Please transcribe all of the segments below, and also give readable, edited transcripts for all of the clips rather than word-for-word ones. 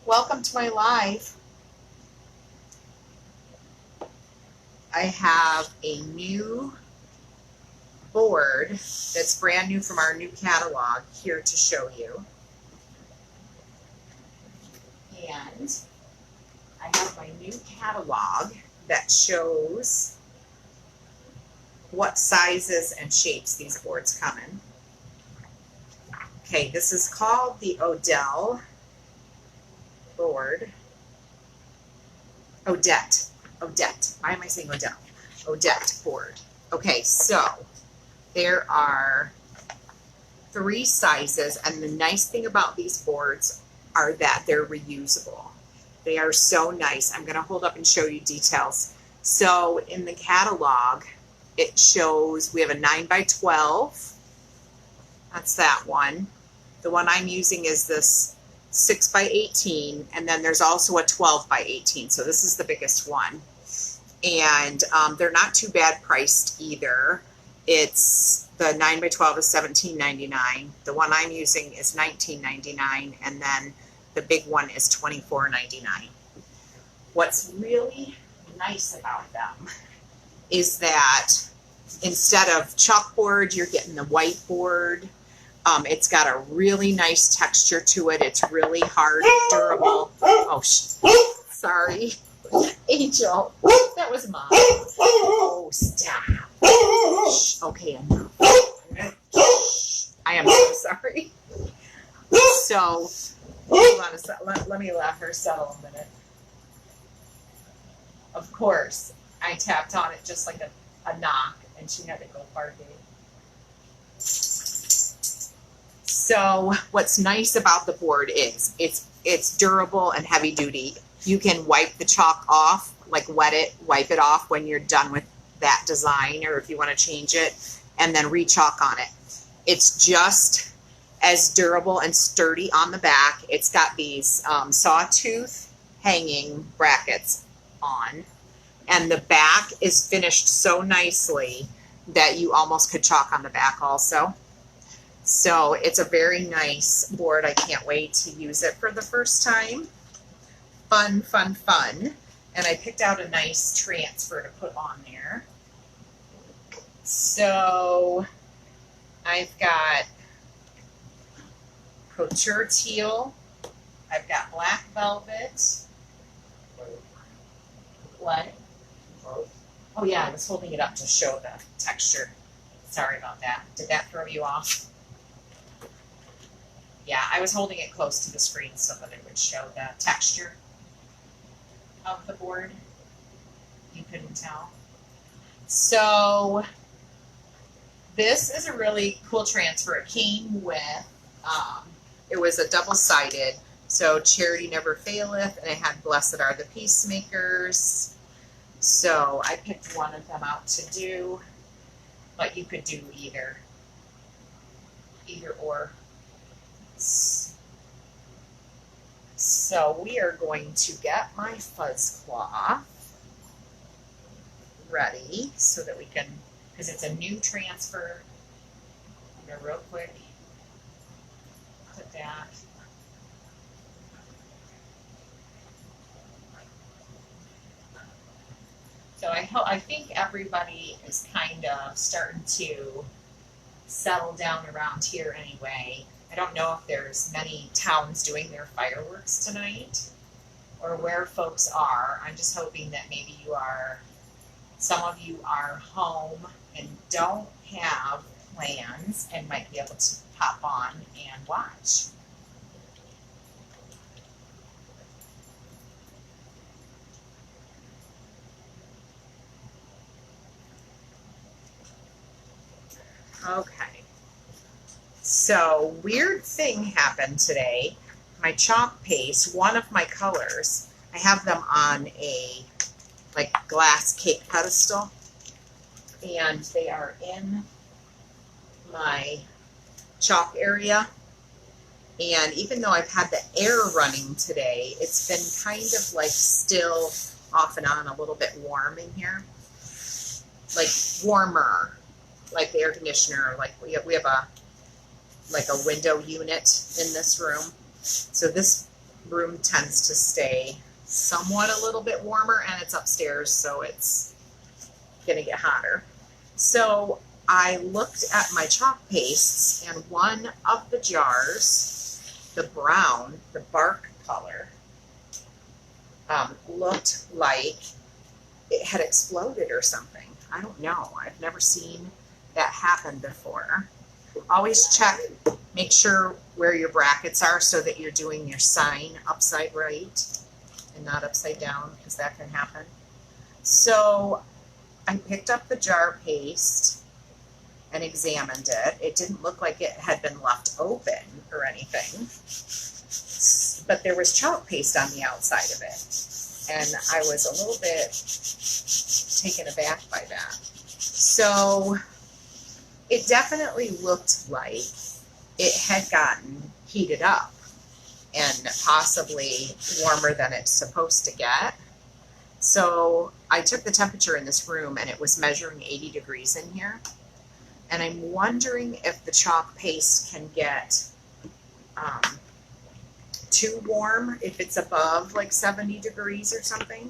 welcome to my live. I have a new board that's brand new from our new catalog here to show you. And I have my new catalog that shows what sizes and shapes these boards come in. Okay, this is called the Odette board. Odette. Why am I saying Odette? Odette board. Okay, so there are 3 sizes, and the nice thing about these boards are that they're reusable. They are so nice. I'm going to hold up and show you details. So in the catalog, it shows we have a 9x12. That's that one. The one I'm using is this 6x18, and then there's also a 12x18. So this is the biggest one. And they're not too bad priced either. It's the 9x12 is $17.99. The one I'm using is $19.99, and then the big one is $24.99. What's really nice about them is that instead of chalkboard, you're getting the whiteboard. It's got a really nice texture to it. It's really hard, durable. Oh, sorry. Angel, that was Mom. Oh, stop. Shh. Okay, enough. I am so sorry. So, hold on a sec. Let me let her settle a minute. Of course, I tapped on it just like a knock, and she had to go barking. So what's nice about the board is it's durable and heavy duty. You can wipe the chalk off, like wipe it off when you're done with that design, or if you want to change it, and then re-chalk on it. It's just as durable and sturdy on the back. It's got these sawtooth hanging brackets on, and the back is finished so nicely that you almost could chalk on the back also. So it's a very nice board. I can't wait to use it for the first time. Fun, fun, fun. And I picked out a nice transfer to put on there. So I've got couture teal. I've got black velvet. What? Oh yeah, I was holding it up to show the texture. Sorry about that. Did that throw you off? Yeah, I was holding it close to the screen so that it would show the texture of the board. You couldn't tell. So this is a really cool transfer. It came with, it was a double-sided, so charity never faileth, and it had blessed are the peacemakers. So I picked one of them out to do, but you could do either or. So we are going to get my fuzz cloth ready so that we can, because it's a new transfer. I'm going to real quick put that. So I think everybody is kind of starting to settle down around here anyway. I don't know if there's many towns doing their fireworks tonight or where folks are. I'm just hoping that maybe some of you are home and don't have plans and might be able to pop on and watch. Okay. So, weird thing happened today. My chalk paste, one of my colors, I have them on a like glass cake pedestal, and they are in my chalk area. And even though I've had the air running today, it's been kind of like still off and on a little bit warm in here. Like warmer, like the air conditioner, like we have a window unit in this room. So this room tends to stay somewhat a little bit warmer, and it's upstairs, so it's gonna get hotter. So I looked at my chalk pastes, and one of the jars, the brown, the bark color, looked like it had exploded or something. I don't know. I've never seen that happen before. Always check, make sure where your brackets are so that you're doing your sign upside right and not upside down, because that can happen. So I picked up the jar paste and examined it. It didn't look like it had been left open or anything, but there was chalk paste on the outside of it. And I was a little bit taken aback by that. So it definitely looked like it had gotten heated up and possibly warmer than it's supposed to get. So I took the temperature in this room, and it was measuring 80 degrees in here. And I'm wondering if the chalk paste can get too warm if it's above like 70 degrees or something.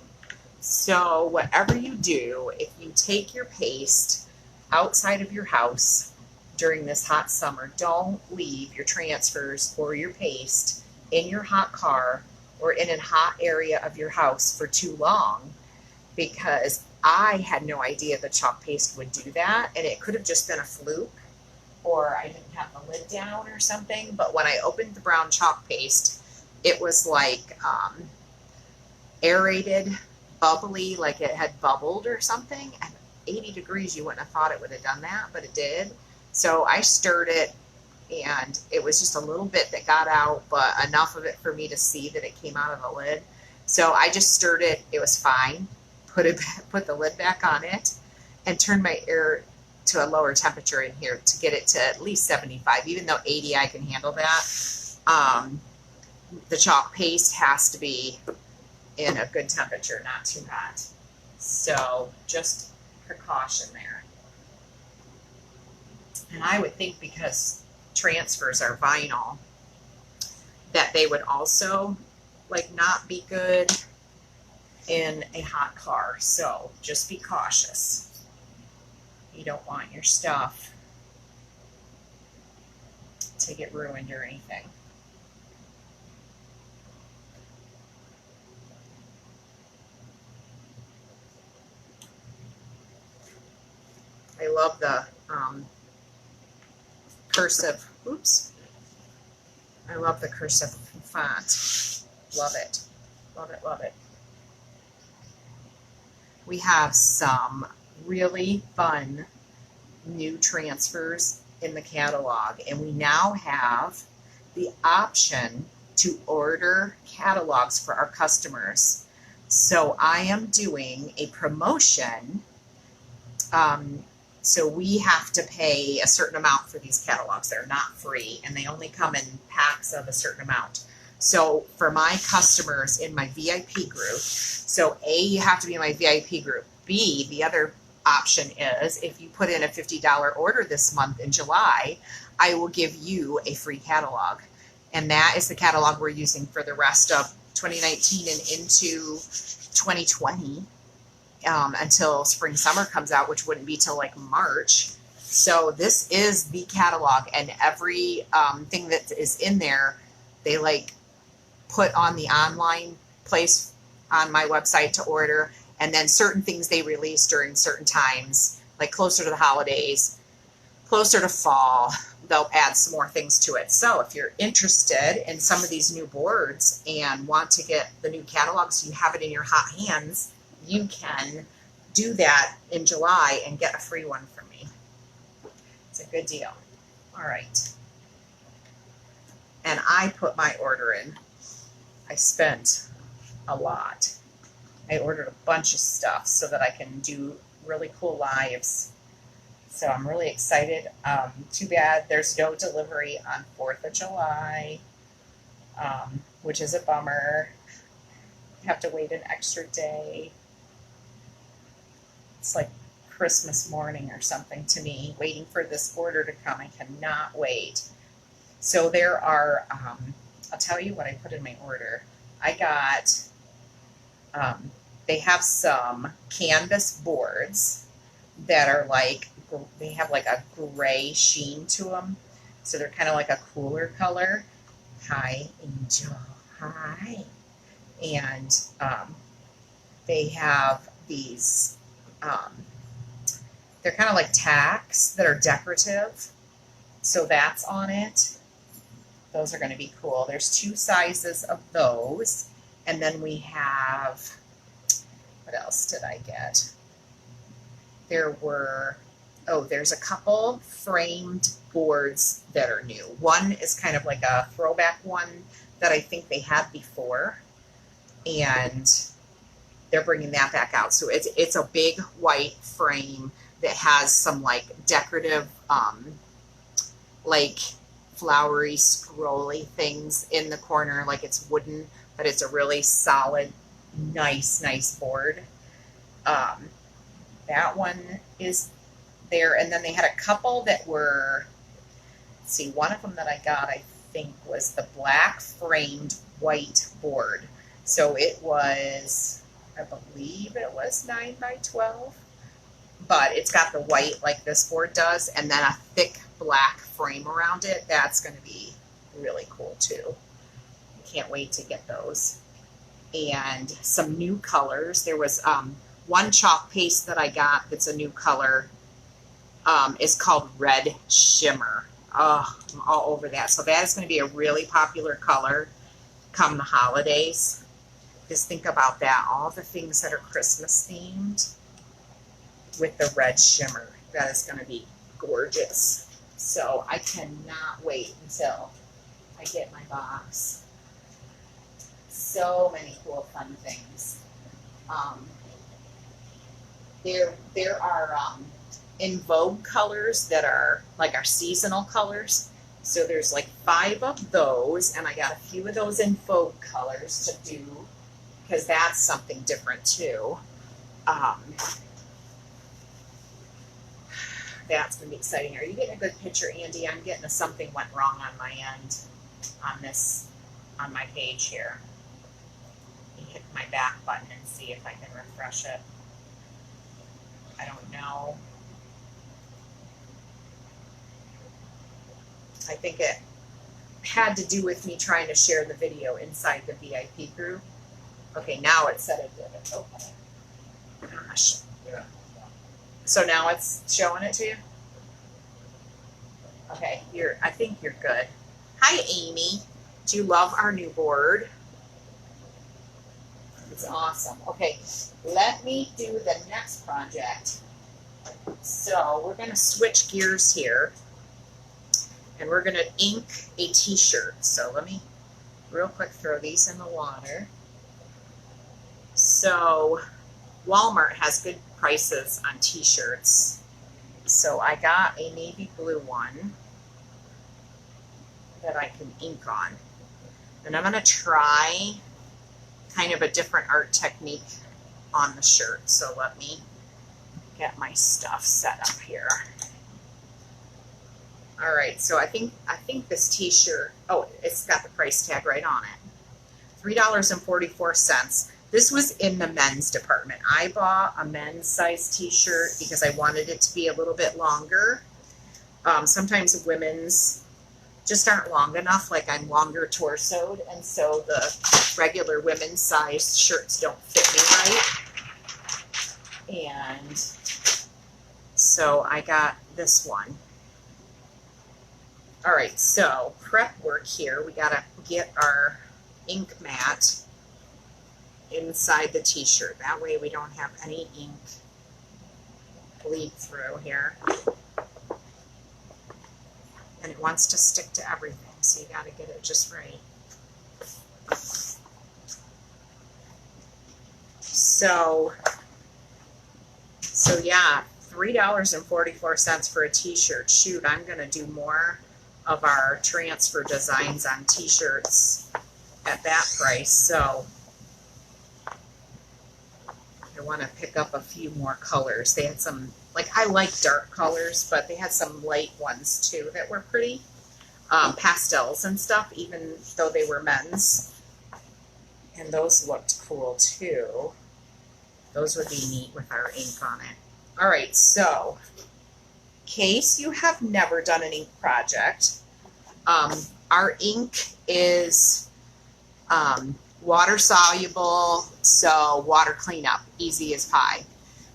So whatever you do, if you take your paste outside of your house during this hot summer, don't leave your transfers or your paste in your hot car or in a hot area of your house for too long, because I had no idea the chalk paste would do that, and it could have just been a fluke, or I didn't have the lid down or something. But when I opened the brown chalk paste, it was like aerated, bubbly, like it had bubbled or something. And 80 degrees, you wouldn't have thought it would have done that, but it did. So I stirred it, and it was just a little bit that got out, but enough of it for me to see that it came out of the lid. So I just stirred it. It was fine. Put the lid back on it, and turned my air to a lower temperature in here to get it to at least 75. Even though 80, I can handle that. The chalk paste has to be in a good temperature, not too hot. So just precaution there. And I would think, because transfers are vinyl, that they would also like not be good in a hot car. So just be cautious. You don't want your stuff to get ruined or anything. I love the cursive, I love the cursive font. Love it. Love it, love it. We have some really fun new transfers in the catalog, and we now have the option to order catalogs for our customers. So I am doing a promotion. So we have to pay a certain amount for these catalogs. They're not free, and they only come in packs of a certain amount. So for my customers in my VIP group, so A, you have to be in my VIP group. B, the other option is, if you put in a $50 order this month in July, I will give you a free catalog. And that is the catalog we're using for the rest of 2019 and into 2020. Until spring summer comes out, which wouldn't be till like March. So this is the catalog, and every thing that is in there, they like put on the online place on my website to order, and then certain things they release during certain times, like closer to the holidays, closer to fall, they'll add some more things to it. So if you're interested in some of these new boards and want to get the new catalog so you have it in your hot hands, you can do that in July and get a free one from me. It's a good deal. All right. And I put my order in. I spent a lot. I ordered a bunch of stuff so that I can do really cool lives. So I'm really excited. Too bad there's no delivery on 4th of July, which is a bummer. You have to wait an extra day. It's like Christmas morning or something to me, waiting for this order to come. I cannot wait. So there are, I'll tell you what I put in my order. I got, they have some canvas boards that are like, they have like a gray sheen to them. So they're kind of like a cooler color. Hi, Angel. Hi. And they have these, they're kind of like tacks that are decorative. So that's on it. Those are going to be cool. There's 2 sizes of those. And then we have, what else did I get? There were, oh, there's a couple framed boards that are new. One is kind of like a throwback one that I think they had before. And they're bringing that back out. So it's a big white frame that has some like decorative, like flowery, scrolly things in the corner. Like it's wooden, but it's a really solid, nice board. That one is there. And then they had a couple that were, let's see, one of them that I got, I think, was the black framed white board. So it was, I believe it was 9 by 12, but it's got the white like this board does, and then a thick black frame around it. That's going to be really cool too. Can't wait to get those. And some new colors. There was one chalk paste that I got that's a new color. It's called Red Shimmer. Oh, I'm all over that. So that is going to be a really popular color come the holidays. Just think about that. All the things that are Christmas themed with the red shimmer. That is going to be gorgeous. So I cannot wait until I get my box. So many cool, fun things. There are in Vogue colors that are like our seasonal colors. So there's like 5 of those, and I got a few of those in Vogue colors to do, because that's something different too. That's going to be exciting. Are you getting a good picture, Andy? I'm getting a something went wrong on my end on my page here. Let me hit my back button and see if I can refresh it. I don't know. I think it had to do with me trying to share the video inside the VIP group. Okay, now it said it did it. Okay. Gosh. Yeah. So now it's showing it to you? Okay, I think you're good. Hi, Amy. Do you love our new board? It's awesome. Okay, let me do the next project. So we're going to switch gears here, and we're going to ink a t-shirt. So let me real quick throw these in the water. So Walmart has good prices on t-shirts. So I got a navy blue one that I can ink on. And I'm going to try kind of a different art technique on the shirt. So let me get my stuff set up here. All right, so I think this t-shirt, oh, it's got the price tag right on it. $3.44. This was in the men's department. I bought a men's size t-shirt because I wanted it to be a little bit longer. Sometimes women's just aren't long enough, like I'm longer torsoed, and so the regular women's size shirts don't fit me right. And so I got this one. All right, so prep work here. We gotta get our ink mat inside the t-shirt. That way we don't have any ink bleed through here. And it wants to stick to everything, so you gotta get it just right. So yeah, $3.44 for a t-shirt. Shoot, I'm gonna do more of our transfer designs on t-shirts at that price. So I want to pick up a few more colors. They had some, like, I like dark colors, but they had some light ones too that were pretty. Pastels and stuff, even though they were men's. And those looked cool too. Those would be neat with our ink on it. All right, so in case you have never done an ink project, our ink is water soluble, so water cleanup, easy as pie.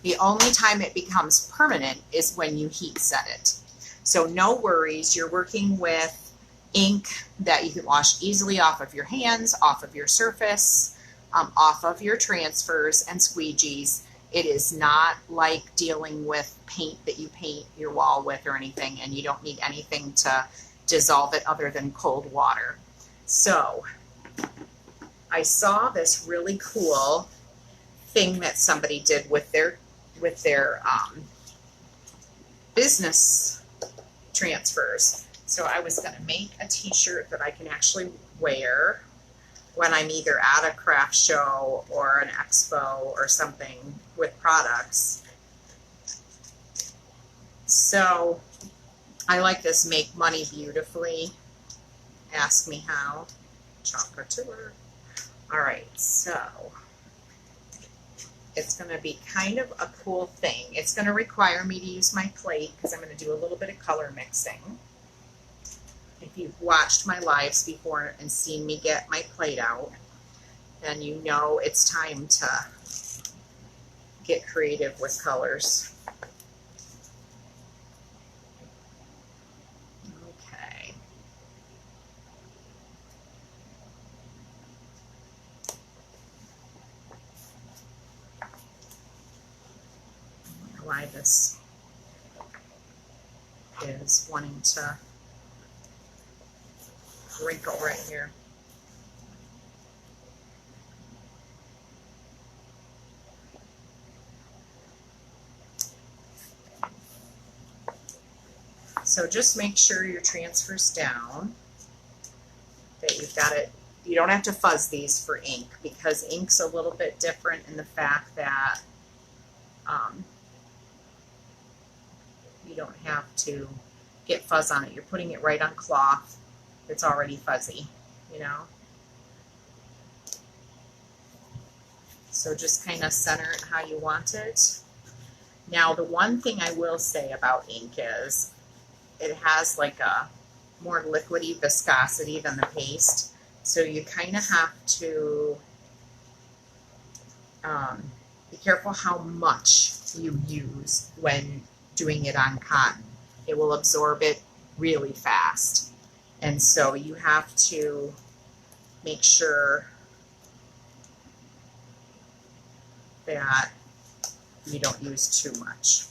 The only time it becomes permanent is when you heat set it. So no worries, you're working with ink that you can wash easily off of your hands, off of your surface, off of your transfers and squeegees. It is not like dealing with paint that you paint your wall with or anything, and you don't need anything to dissolve it other than cold water. So I saw this really cool thing that somebody did with their business transfers. So I was going to make a t-shirt that I can actually wear when I'm either at a craft show or an expo or something with products. So I like this Make Money Beautifully. Ask me how. Chalk Couture. All right, so it's going to be kind of a cool thing. It's going to require me to use my plate because I'm going to do a little bit of color mixing. If you've watched my lives before and seen me get my plate out, then you know it's time to get creative with colors. Okay. Why this is wanting to wrinkle right here. So just make sure your transfer's down, that you've got it. You don't have to fuzz these for ink because ink's a little bit different in the fact that you don't have to get fuzz on it. You're putting it right on cloth that's already fuzzy, you know. So just kind of center it how you want it. Now the one thing I will say about ink is it has like a more liquidy viscosity than the paste. So you kind of have to be careful how much you use when doing it on cotton. It will absorb it really fast. And so you have to make sure that you don't use too much.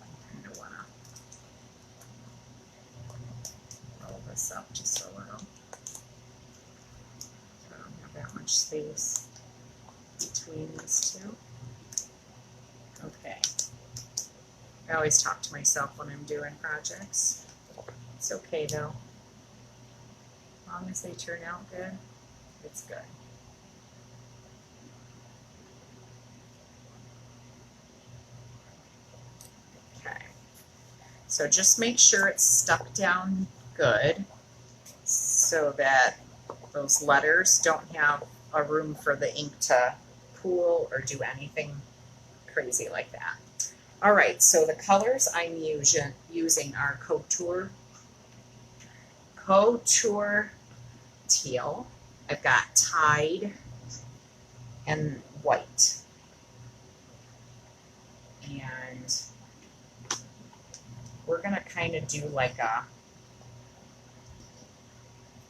I kind of want to roll this up just a little. I don't have that much space between these two. Okay. I always talk to myself when I'm doing projects. It's okay though. As long as they turn out good, it's good. Okay. So just make sure it's stuck down good so that those letters don't have a room for the ink to pool or do anything crazy like that. All right, so the colors I'm using are Couture Teal. I've got Tide and White. And we're going to kind of do like a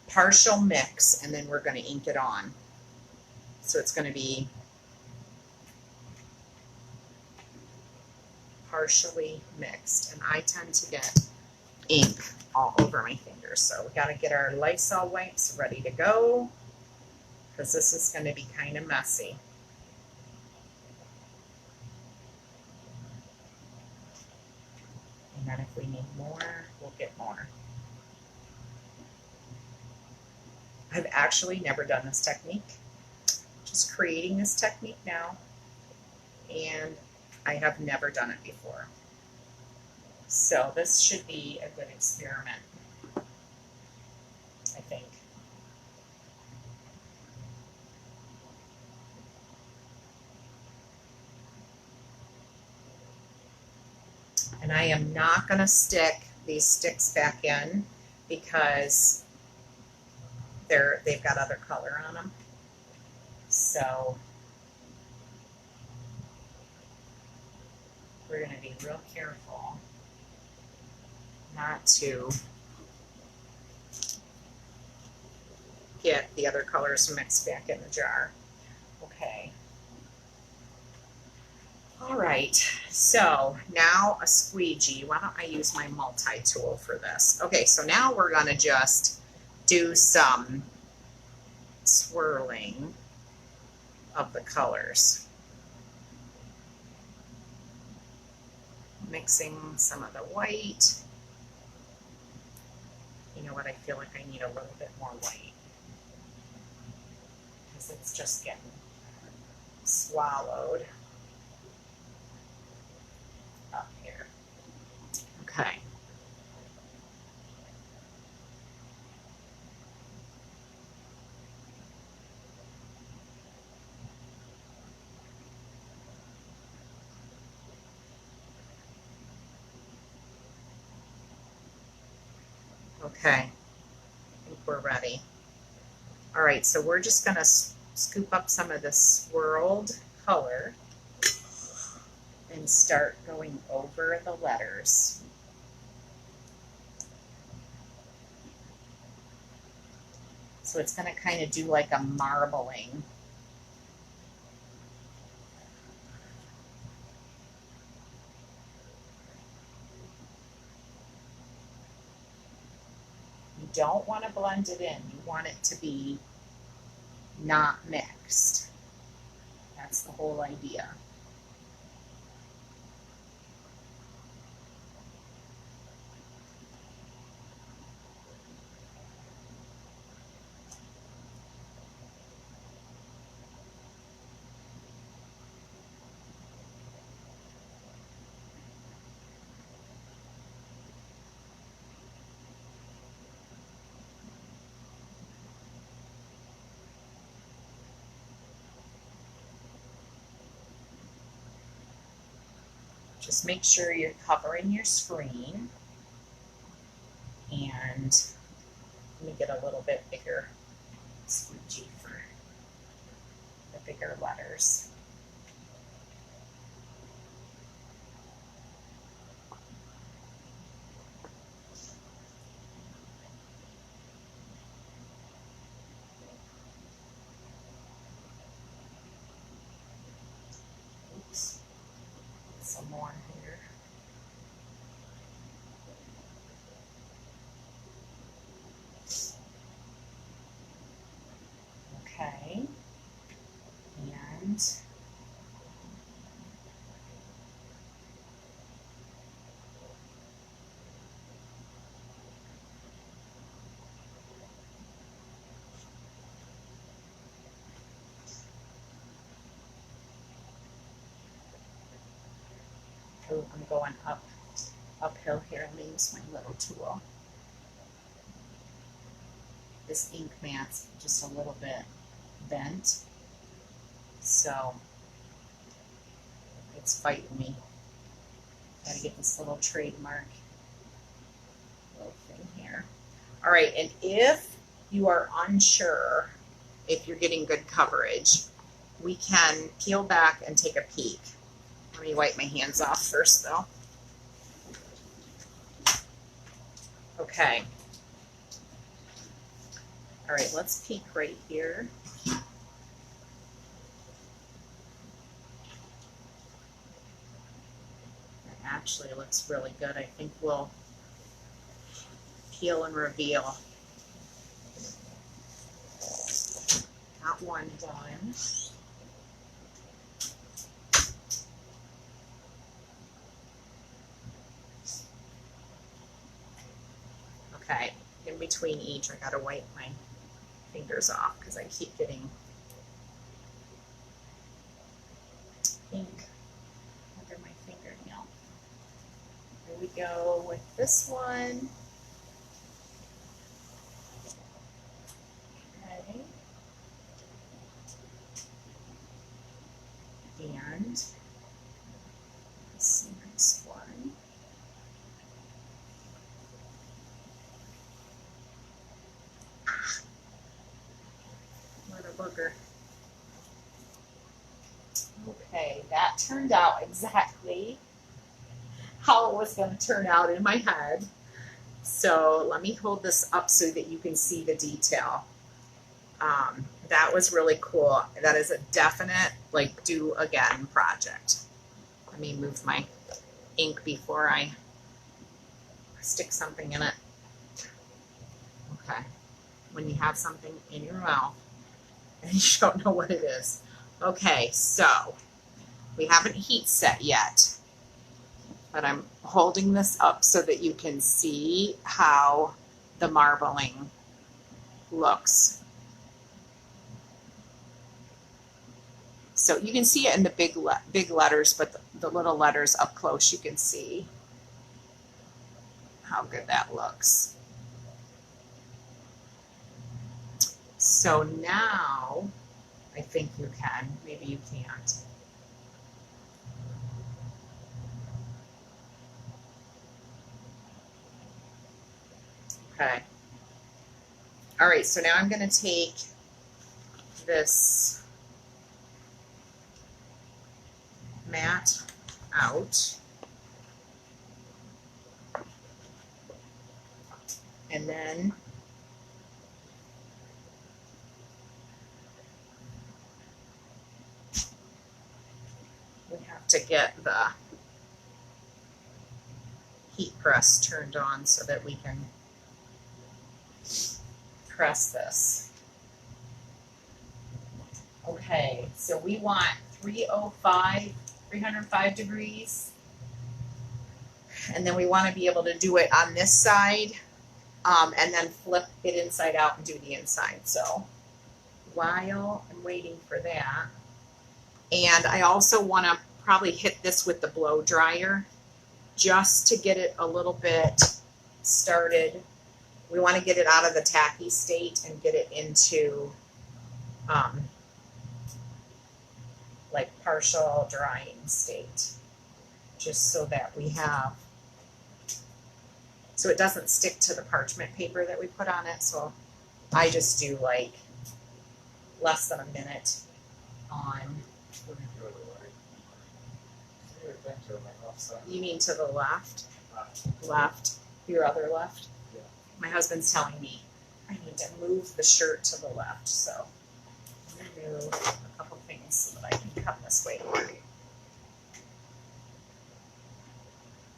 partial mix, and then we're going to ink it on. So it's going to be partially mixed, and I tend to get ink all over my fingers. So we got to get our Lysol wipes ready to go because this is going to be kind of messy. And then if we need more, we'll get more. I've actually never done this technique. Just creating this technique now, and I have never done it before. So this should be a good experiment, I think. And I am not going to stick these sticks back in because they've got other color on them. So we're going to be real careful not to get the other colors mixed back in the jar. Okay. All right, so now a squeegee. Why don't I use my multi-tool for this? Okay, so now we're going to just do some swirling of the colors. Mixing some of the white. You know what, I feel like I need a little bit more white because it's just getting swallowed up here. Okay. Okay, I think we're ready. All right, so we're just going to scoop up some of the swirled color and start going over the letters. So it's going to kind of do like a marbling. You don't want to blend it in. You want it to be not mixed. That's the whole idea. Just make sure you're covering your screen. And let me get a little bit bigger squeegee for the bigger letters. Oops. Some more here. Okay. And oh, I'm going uphill here. I'm going to use my little tool. This ink mat's just a little bit bent, so it's fighting me. Gotta get this little trademark little thing here. All right, and if you are unsure if you're getting good coverage, we can peel back and take a peek. Let me wipe my hands off first, though. Okay. All right, let's peek right here. It actually looks really good. I think we'll peel and reveal. Got one done. Okay, in between each, I gotta wipe my fingers off because I keep getting ink under my fingernail. Here we go with this one. Okay. And this next one. sugar. Okay, that turned out exactly how it was going to turn out in my head. So let me hold this up so that you can see the detail. That was really cool. That is a definite, like, do again project. Let me move my ink before I stick something in it. Okay. When you have something in your mouth and you don't know what it is. Okay, so we haven't heat set yet, but I'm holding this up so that you can see how the marbling looks. So you can see it in the big letters, but the little letters up close, you can see how good that looks. So now, I think you can, maybe you can't. Okay. All right, so now I'm going to take this mat out. And then we have to get the heat press turned on so that we can press this. Okay, so we want 305 degrees. And then we want to be able to do it on this side, and then flip it inside out and do the inside. So while I'm waiting for that, and I also want to probably hit this with the blow dryer just to get it a little bit started. We want to get it out of the tacky state and get it into like partial drying state, just so that we have, so it doesn't stick to the parchment paper that we put on it. So I just do like less than a minute on. You mean to the left? Left. Your other left? Yeah. My husband's telling me I need to move the shirt to the left, so I'm going to move a couple things so that I can come this way more.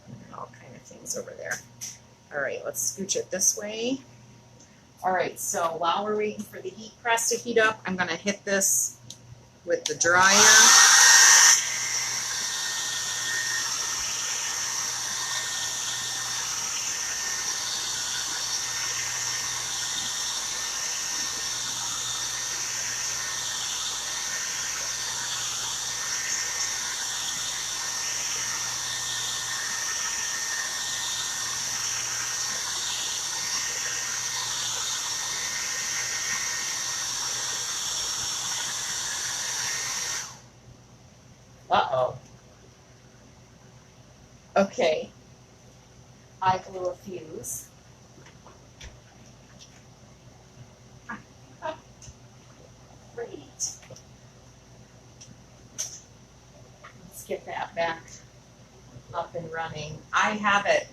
And all kind of things over there. All right, let's scooch it this way. All right, so while we're waiting for the heat press to heat up, I'm going to hit this with the dryer. Uh-oh. Okay. I blew a fuse. Great. Let's get that back up and running. I have it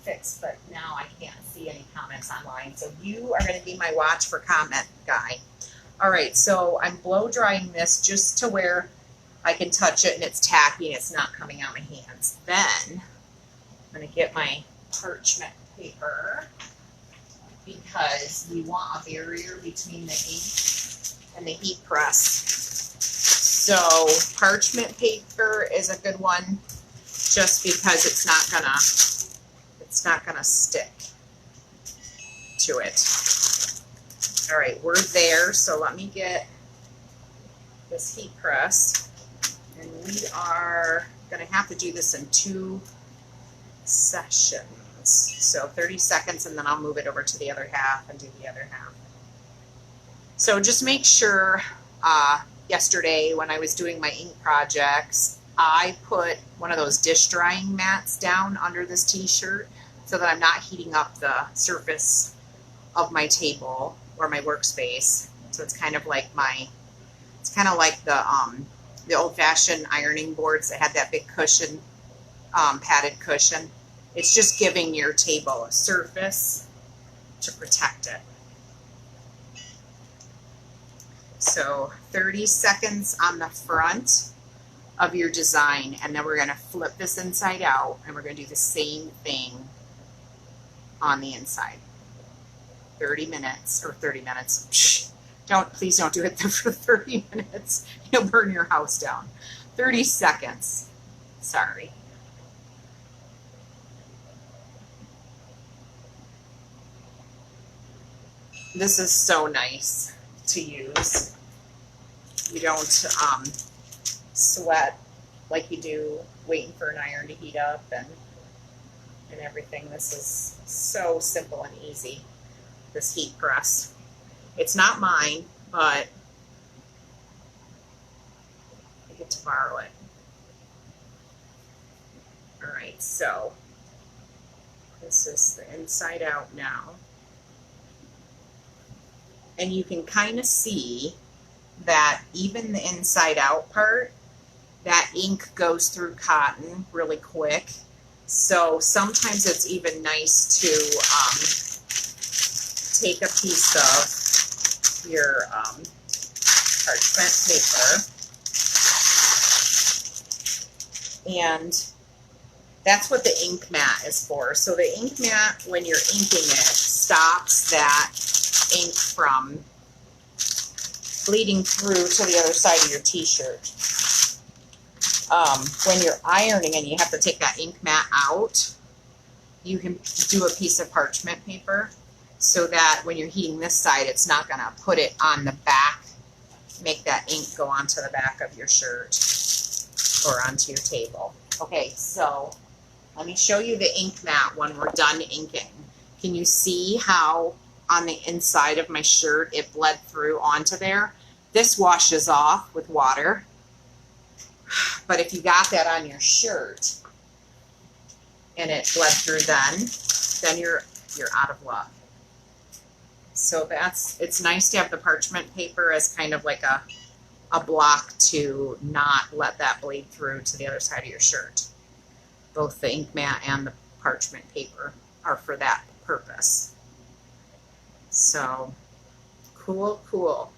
fixed, but now I can't see any comments online. So you are going to be my watch for comment guy. All right, so I'm blow drying this just to where I can touch it and it's tacky and it's not coming out my hands. Then I'm going to get my parchment paper because we want a barrier between the ink and the heat press. So parchment paper is a good one just because it's not gonna stick to it. All right, we're there. So let me get this heat press. And we are going to have to do this in 2 sessions. So 30 seconds, and then I'll move it over to the other half and do the other half. So just make sure, yesterday when I was doing my ink projects, I put one of those dish drying mats down under this t-shirt so that I'm not heating up the surface of my table or my workspace. So it's kind of like the old-fashioned ironing boards that had that big cushion, padded cushion. It's just giving your table a surface to protect it. So 30 seconds on the front of your design, and then we're going to flip this inside out, and we're going to do the same thing on the inside. 30 minutes, or 30 minutes. Please don't do it for 30 minutes. You'll burn your house down. 30 seconds. Sorry. This is so nice to use. You don't sweat like you do waiting for an iron to heat up and everything. This is so simple and easy, this heat press. It's not mine, but I get to borrow it. All right, so this is the inside out now. And you can kind of see that even the inside out part, that ink goes through cotton really quick. So sometimes it's even nice to take a piece of your parchment paper, and that's what the ink mat is for. So the ink mat, when you're inking it, stops that ink from bleeding through to the other side of your t-shirt. When you're ironing and you have to take that ink mat out, you can do a piece of parchment paper so that when you're heating this side, it's not going to put it on the back, make that ink go onto the back of your shirt or onto your table. Okay, so let me show you the ink mat when we're done inking. Can you see how on the inside of my shirt it bled through onto there? This washes off with water, but if you got that on your shirt and it bled through, then you're out of luck. So it's nice to have the parchment paper as kind of like a block to not let that bleed through to the other side of your shirt. Both the ink mat and the parchment paper are for that purpose. So cool, cool.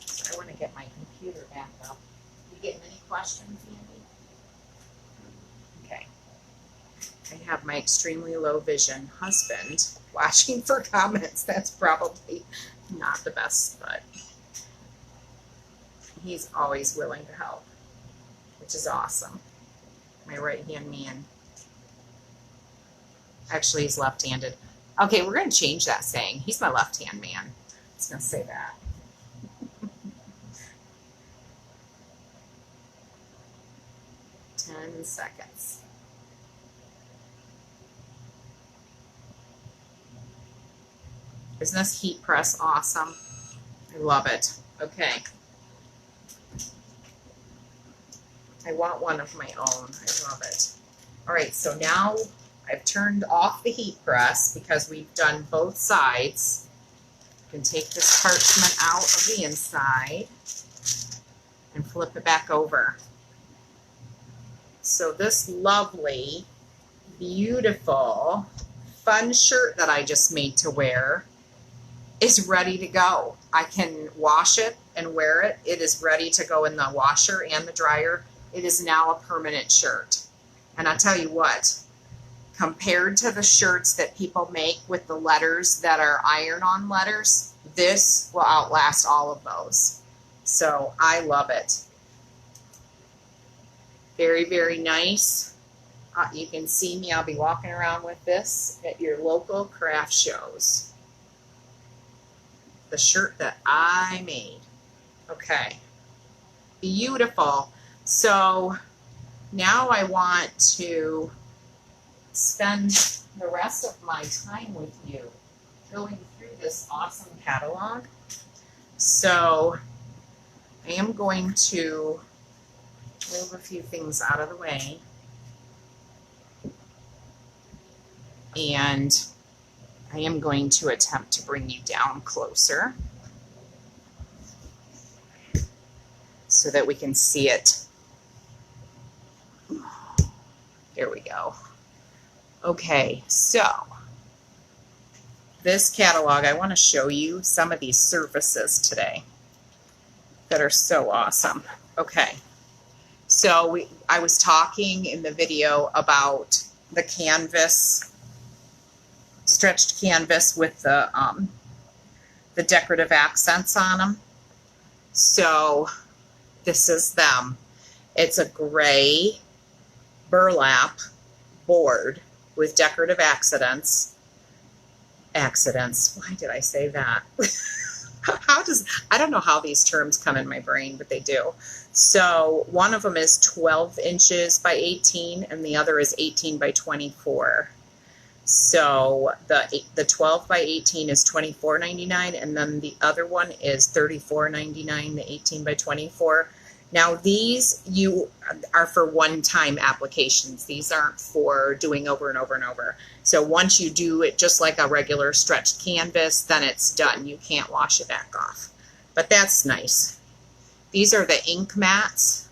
So I want to get my computer back up. You getting any questions, Andy? Okay. I have my extremely low vision husband watching for comments. That's probably not the best, but he's always willing to help, which is awesome. My right-hand man. Actually, he's left-handed. Okay, we're going to change that saying. He's my left-hand man. I was going to say that. Ten seconds. Isn't this heat press awesome? I love it. Okay. I want one of my own. I love it. All right, so now I've turned off the heat press because we've done both sides. You can take this parchment out of the inside and flip it back over. So this lovely, beautiful, fun shirt that I just made to wear is ready to go. I can wash it and wear it. It is ready to go in the washer and the dryer. It is now a permanent shirt. And I'll tell you what, compared to the shirts that people make with the letters that are iron-on letters, this will outlast all of those. So I love it. Very, very nice. You can see me. I'll be walking around with this at your local craft shows. The shirt that I made. Okay. Beautiful. So now I want to spend the rest of my time with you going through this awesome catalog. So I am going to move a few things out of the way. And I am going to attempt to bring you down closer so that we can see it. There we go. Okay, so this catalog, I want to show you some of these surfaces today that are so awesome. Okay, so I was talking in the video about the canvas, stretched canvas with the decorative accents on them. So this is them. It's a gray burlap board with decorative accents. Why did I say that? I don't know how these terms come in my brain, but they do. So one of them is 12 inches by 18 and the other is 18 by 24. So the 12 by 18 is $24.99 and then the other one is $34.99, the 18 by 24. Now these are for one-time applications. These aren't for doing over and over and over. So once you do it just like a regular stretched canvas, then it's done. You can't wash it back off. But that's nice. These are the ink mats.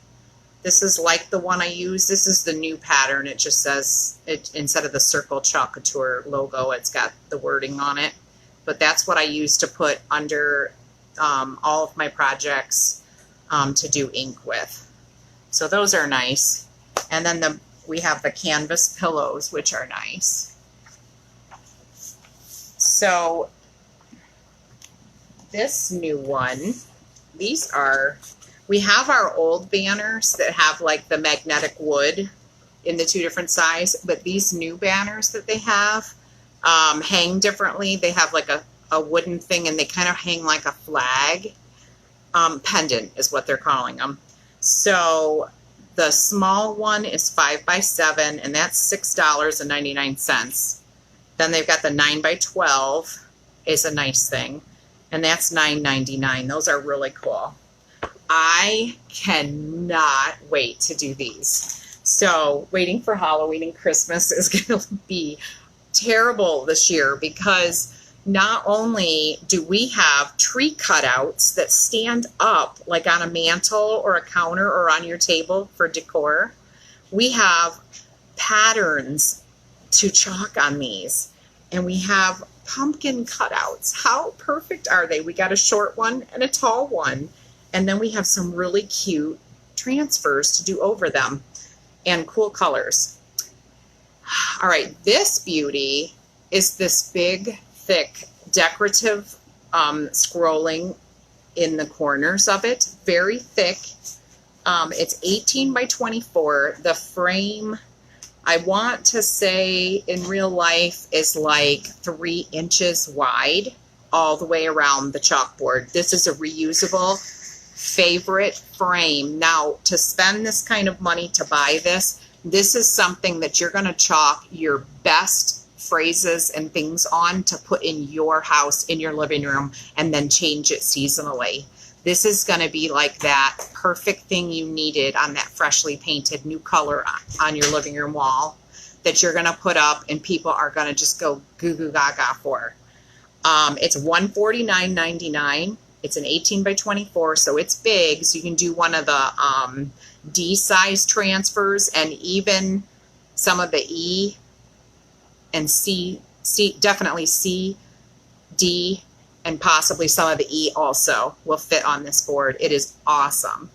This is like the one I use. This is the new pattern. It just says, instead of the circle Chalk Couture logo, it's got the wording on it. But that's what I use to put under all of my projects to do ink with. So those are nice. And then we have the canvas pillows, which are nice. So this new one, we have our old banners that have like the magnetic wood in the two different size, but these new banners that they have hang differently. They have like a wooden thing and they kind of hang like a flag. Pendant is what they're calling them. So the small one is 5 by 7 and that's $6.99. Then they've got the 9 by 12 is a nice thing and that's $9.99. Those are really cool. I cannot wait to do these. So waiting for Halloween and Christmas is going to be terrible this year because not only do we have tree cutouts that stand up like on a mantle or a counter or on your table for decor, we have patterns to chalk on these. And we have pumpkin cutouts. How perfect are they? We got a short one and a tall one. And then we have some really cute transfers to do over them and cool colors. All right, this beauty is this big, thick, decorative scrolling in the corners of it. Very thick. It's 18 by 24. The frame, I want to say in real life, is like 3 inches wide all the way around the chalkboard. This is a reusable favorite frame. Now, to spend this kind of money to buy this is something that you're going to chalk your best phrases and things on to put in your house, in your living room, and then change it seasonally. This is going to be like that perfect thing you needed on that freshly painted new color on your living room wall that you're going to put up and people are going to just go goo goo gaga for. It's $149.99. It's an 18 by 24, so it's big. So you can do one of the D size transfers and even some of the E and C, definitely C, D, and possibly some of the E also will fit on this board. It is awesome.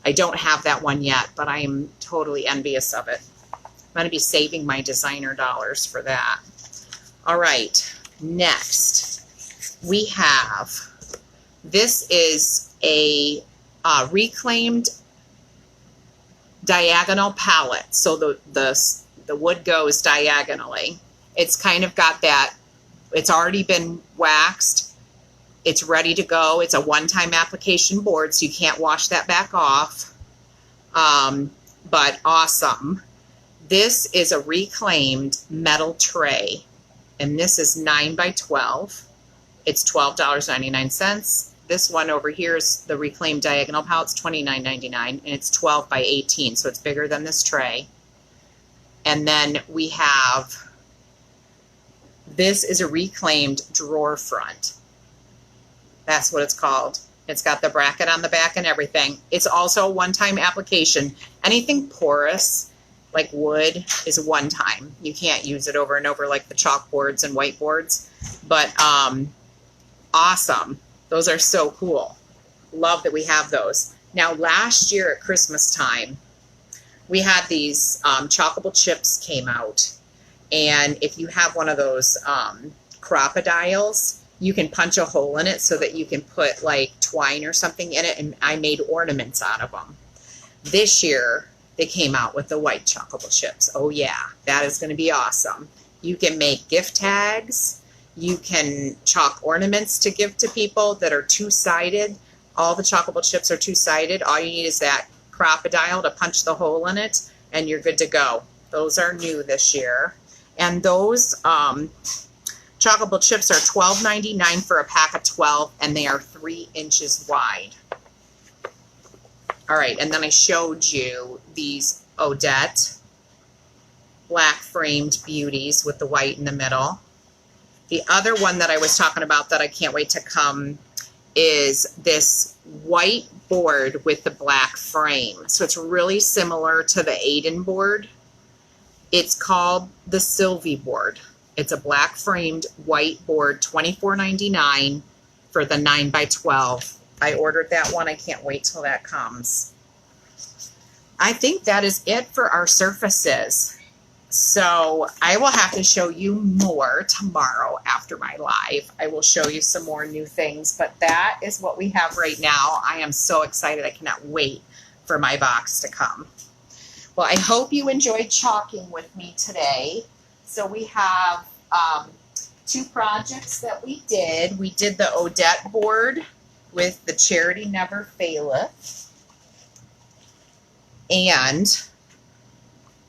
I don't have that one yet, but I am totally envious of it. I'm going to be saving my designer dollars for that. All right, next we have, this is a reclaimed diagonal palette. So the wood goes diagonally. It's kind of got that, it's already been waxed. It's ready to go. It's a one-time application board, so you can't wash that back off. But awesome. This is a reclaimed metal tray, and this is 9 by 12. It's $12.99. This one over here is the reclaimed diagonal palette. It's $29.99, and it's 12 by 18, so it's bigger than this tray. And then we have This is a reclaimed drawer front. That's what it's called. It's got the bracket on the back and everything. It's also a one-time application. Anything porous, like wood, is one time. You can't use it over and over like the chalkboards and whiteboards. But awesome. Those are so cool. Love that we have those. Now, last year at Christmas time, we had these chalkable chips came out. And if you have one of those crocodiles, you can punch a hole in it so that you can put like twine or something in it, and I made ornaments out of them. This year, they came out with the white chalkable chips. Oh yeah, that is going to be awesome. You can make gift tags. You can chalk ornaments to give to people that are two-sided. All the chalkable chips are two-sided. All you need is that crocodile to punch the hole in it, and you're good to go. Those are new this year. And those chalkable chips are $12.99 for a pack of 12, and they are 3 inches wide. All right, and then I showed you these Odette black framed beauties with the white in the middle. The other one that I was talking about that I can't wait to come is this white board with the black frame. So it's really similar to the Aiden board. It's called the Sylvie board. It's a black framed white board, $24.99 for the 9x12. I ordered that one. I can't wait till that comes. I think that is it for our surfaces. So I will have to show you more tomorrow after my live. I will show you some more new things, but that is what we have right now. I am so excited. I cannot wait for my box to come. Well, I hope you enjoyed chalking with me today. So we have 2 projects that we did. We did the Odette board with the Charity Never Faileth. And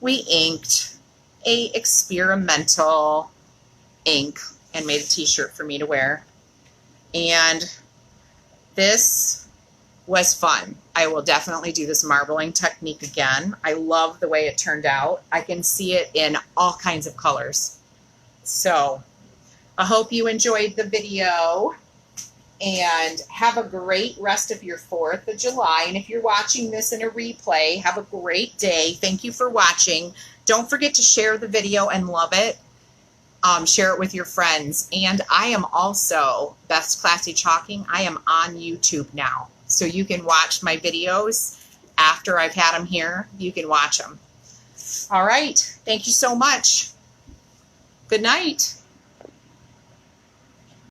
we inked a experimental ink and made a t-shirt for me to wear. And this was fun. I will definitely do this marbling technique again. I love the way it turned out. I can see it in all kinds of colors. So I hope you enjoyed the video, and have a great rest of your 4th of July. And if you're watching this in a replay, have a great day. Thank you for watching. Don't forget to share the video and love it. Share it with your friends. And I am also, Beth's Classy Chalking, I am on YouTube now. So you can watch my videos after I've had them here. You can watch them. All right. Thank you so much. Good night.